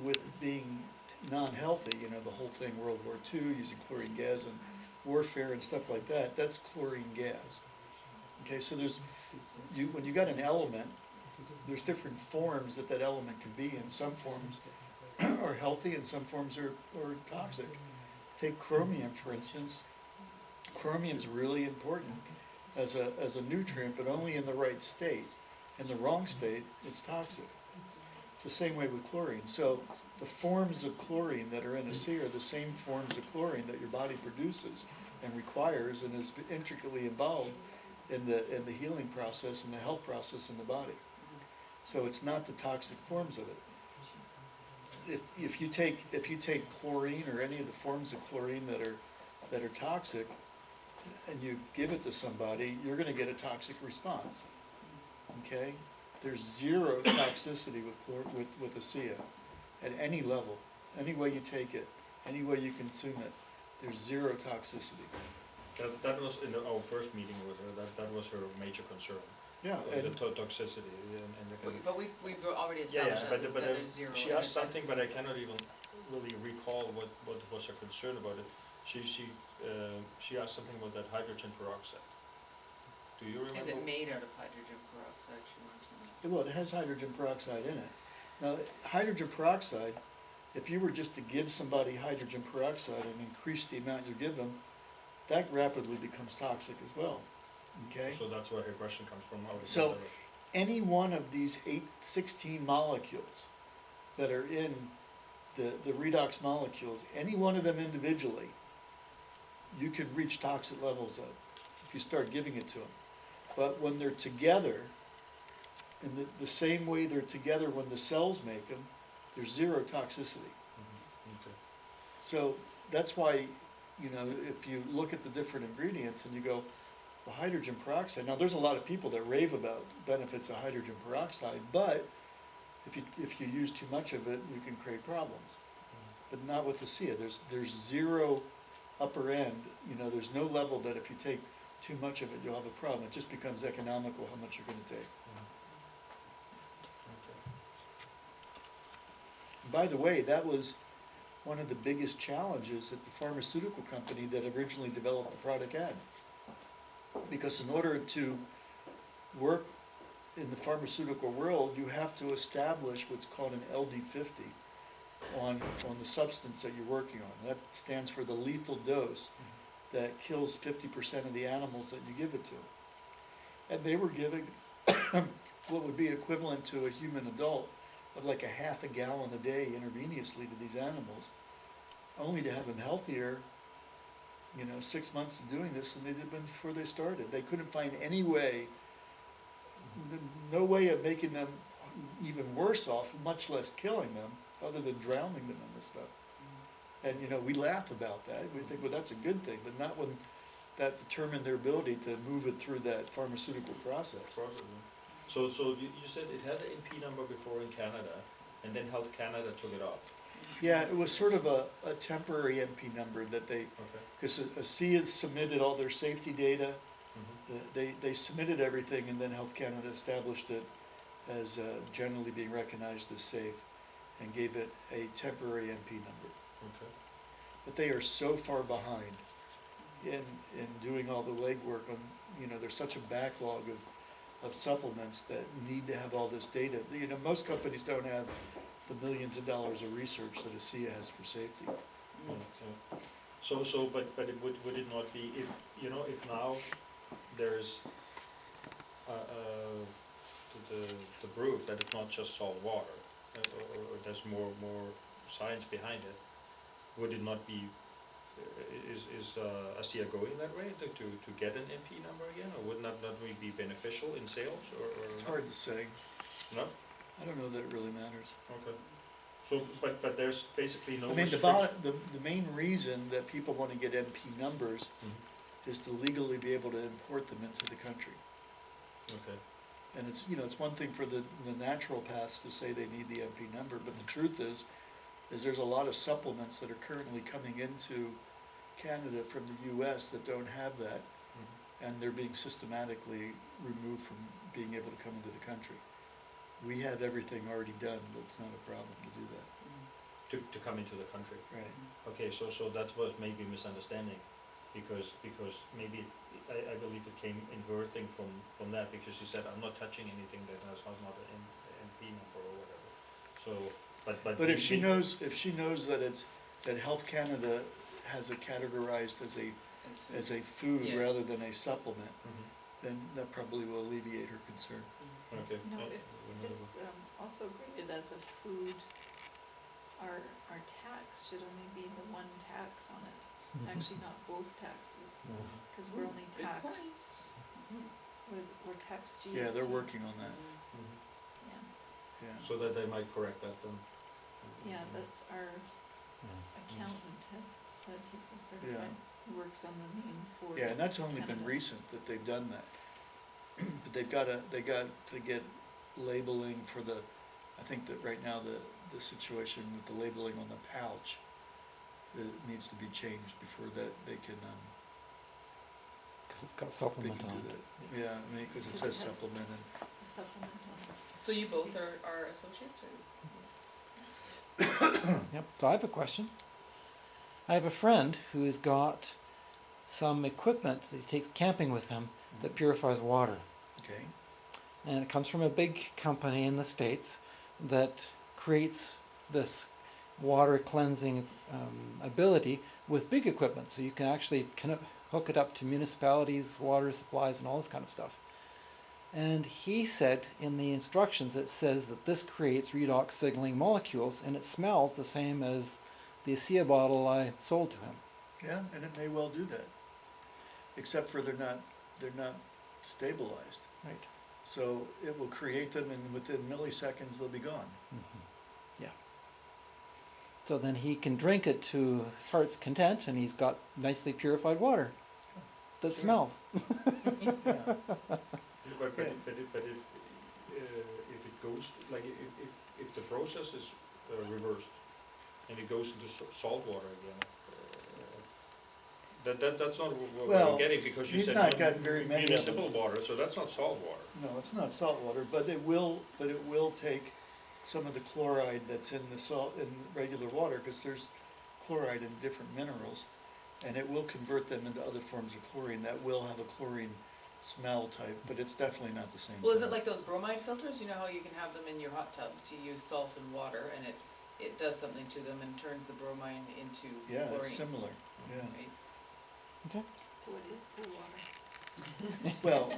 with being non-healthy, you know, the whole thing, World War II, using chlorine gas and warfare and stuff like that, that's chlorine gas. Okay, so when you got an element, there's different forms that that element can be in. Some forms are healthy and some forms are toxic. Take chromium, for instance. Chromium is really important as a nutrient, but only in the right state. In the wrong state, it's toxic. It's the same way with chlorine. So the forms of chlorine that are in Asea are the same forms of chlorine that your body produces and requires and is intricately involved in the healing process and the health process in the body. So it's not the toxic forms of it. If you take chlorine or any of the forms of chlorine that are toxic, and you give it to somebody, you're going to get a toxic response. Okay, there's zero toxicity with Asea at any level, any way you take it, any way you consume it. There's zero toxicity. That was in our first meeting with her. That was her major concern. Yeah, the toxicity but we've already established that there's zero. She asked something, but I cannot even really recall what was her concern about it. She asked something about that hydrogen peroxide. Do you remember? Is it made out of hydrogen peroxide? She wanted to know. well, it has hydrogen peroxide in it. Now, hydrogen peroxide, if you were just to give somebody hydrogen peroxide and increase the amount you give them, that rapidly becomes toxic as well. Okay? So that's where her question comes from. So any one of these 16 molecules that are in the redox molecules, any one of them individually, you could reach toxic levels of if you start giving it to them. But when they're together, in the same way they're together when the cells make them, there's zero toxicity. Okay. So that's why, you know, if you look at the different ingredients and you go, well, hydrogen peroxide, now there's a lot of people that rave about benefits of hydrogen peroxide, but if you use too much of it, you can create problems. But not with Asea. There's zero upper end, you know, there's no level that if you take too much of it, you'll have a problem. It just becomes economical how much you're going to take. By the way, that was one of the biggest challenges that the pharmaceutical company that originally developed the product had. Because in order to work in the pharmaceutical world, you have to establish what's called an LD50 on the substance that you're working on. That stands for the lethal dose that kills 50% of the animals that you give it to. And they were giving what would be equivalent to a human adult of like a half a gallon a day intravenously to these animals, only to have them healthier, you know, 6 months of doing this than they did before they started. They couldn't find any way, no way of making them even worse off, much less killing them, other than drowning them in this stuff. And, you know, we laugh about that. We think, well, that's a good thing, but not when that determined their ability to move it through that pharmaceutical process. So you said it had an NP number before in Canada, and then Health Canada took it off. Yeah, it was sort of a temporary NP number that they, because Asea submitted all their safety data, they submitted everything, and then Health Canada established it as generally being recognized as safe and gave it a temporary NP number. Okay. But they are so far behind in doing all the legwork on, you know, there's such a backlog of supplements that need to have all this data. You know, most companies don't have the millions of dollars of research that Asea has for safety. But it would it not be, if, you know, if now there's the proof that it's not just salt water, or there's more science behind it, would it not be, is Asea going that way to get an NP number again, or would not really be beneficial in sales, or It's not? hard to say. No? I don't know that it really matters. Okay. So, but there's basically no I mean, restriction. the main reason that people want to get NP numbers is to legally be able to import them into the country. Okay. And it's, you know, it's one thing for the natural paths to say they need the NP number, but the truth is there's a lot of supplements that are currently coming into Canada from the US that don't have that, and they're being systematically removed from being able to come into the country. We have everything already done, but it's not a problem to do that. to come into the country. Right. Okay, so that was maybe misunderstanding, because maybe I believe it came in her thing from that, because she said, I'm not touching anything that has not an MP number or whatever. So, But if she knows that that Health Canada has it categorized as a food Yeah. rather than a supplement, Mhm. then that probably will alleviate her concern. Okay. No, yeah, if we'll it's also graded as a food, our tax should only be the one tax on it, actually not both taxes, cause we're only Good taxed, point. what is it, we're taxed GST. Yeah, they're working on that, Mhm. Yeah, yeah. So that they might correct that then. yeah, that's our accountant had said he's a certified, he works on the main board. Yeah, and that's only been Canada. recent that they've done that. But they got to get labeling for I think that right now the situation with the labeling on the pouch, it needs to be changed before that they can, Because it's got they supplement can on do it. that. Yeah, I mean, cause it Because says it has- supplement and, A supplement on So you both are associates, or? Yep, so I have a question. I have a friend who's got some equipment that he takes camping with him that purifies water. okay, And it comes from a big company in the States that creates this water cleansing ability with big equipment. So you can actually hook it up to municipalities, water supplies, and all this kind of stuff. And he said in the instructions it says that this creates redox signaling molecules, and it smells the same as the Asea bottle I sold to him. yeah, and it may well do that, except for they're not stabilized. Right. So it will create them and within milliseconds they'll be gone. Yeah. So then he can drink it to his heart's content, and he's got nicely purified water that Sure. smells. Yeah. But Yeah. if it goes, like if the process is reversed and it goes into salt water again, that's not what Well, we're getting, because you he's said not gotten very many of them. municipal water, so that's not salt water. No, it's not salt water, but it will take some of the chloride that's in the in regular water, because there's chloride in different minerals, and it will convert them into other forms of chlorine that will have a chlorine smell type, but it's definitely not the same. Well, is it thing. like those bromide filters? You know how you can have them in your hot tubs? You use salt and water, and it does something to them and turns the bromine into Yeah, chlorine. it's similar, yeah. Right? So it is pool water. Well,